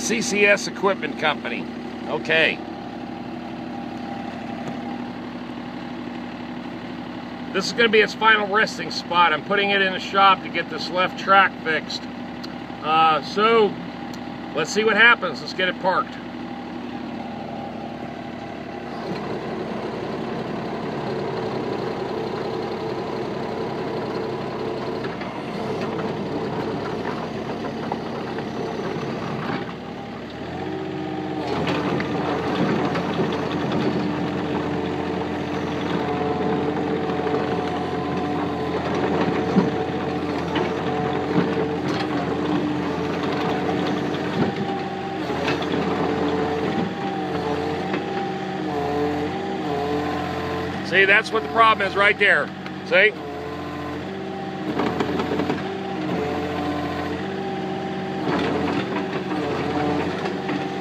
CCS Equipment Company. Okay. This is going to be its final resting spot. I'm putting it in the shop to get this left track fixed. So, let's see what happens. Let's get it parked. See, that's what the problem is right there. See?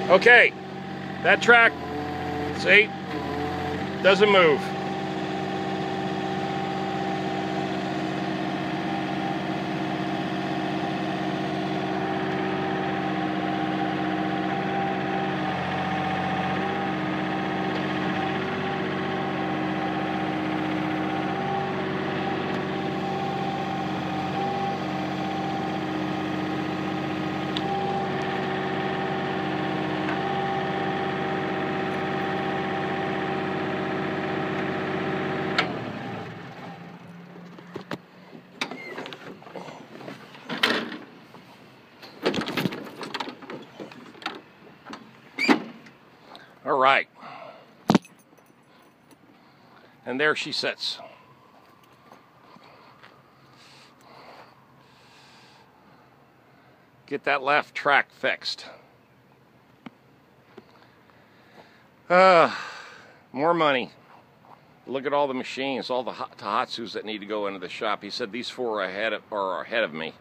Okay, that track, see, doesn't move. All right, and there she sits. Get that left track fixed. More money. Look at all the machines, all the Tohatsus that need to go into the shop. He said these four are ahead of me.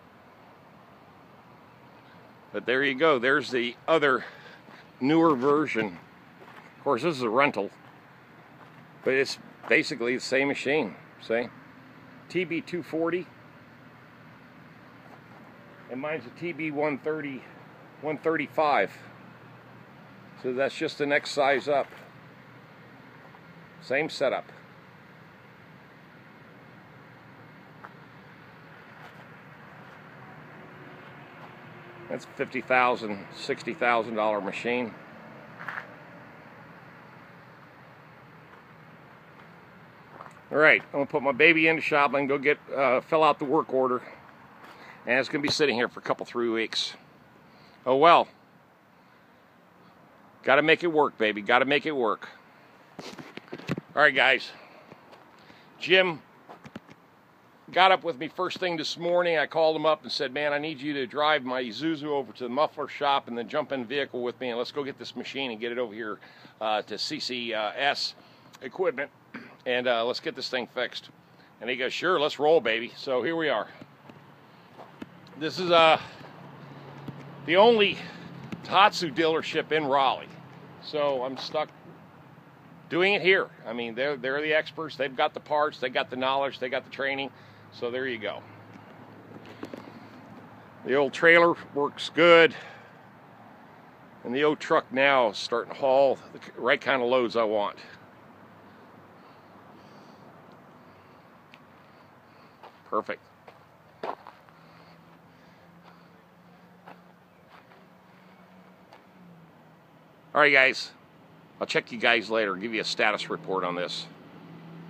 But there you go. There's the other newer version. Of course, this is a rental, but it's basically the same machine. See, TB240, and mine's a TB130, 135. So that's just the next size up. Same setup. That's $50,000, $60,000 machine. All right, I'm gonna put my baby in the shop and go get fill out the work order, and it's gonna be sitting here for a couple, 3 weeks. Oh well, gotta make it work, baby. Gotta make it work. All right, guys. Jim got up with me first thing this morning. I called him up and said, "Man, I need you to drive my Isuzu over to the muffler shop and then jump in the vehicle with me, and let's go get this machine and get it over here to CCS Equipment." And let's get this thing fixed. And he goes, "Sure, let's roll, baby." So here we are. This is the only Tohatsu dealership in Raleigh. So I'm stuck doing it here. I mean, they're the experts. They've got the parts, they got the knowledge, they got the training. So there you go. The old trailer works good. And the old truck now is starting to haul the right kind of loads I want. Perfect. All right, guys. I'll check you guys later, give you a status report on this.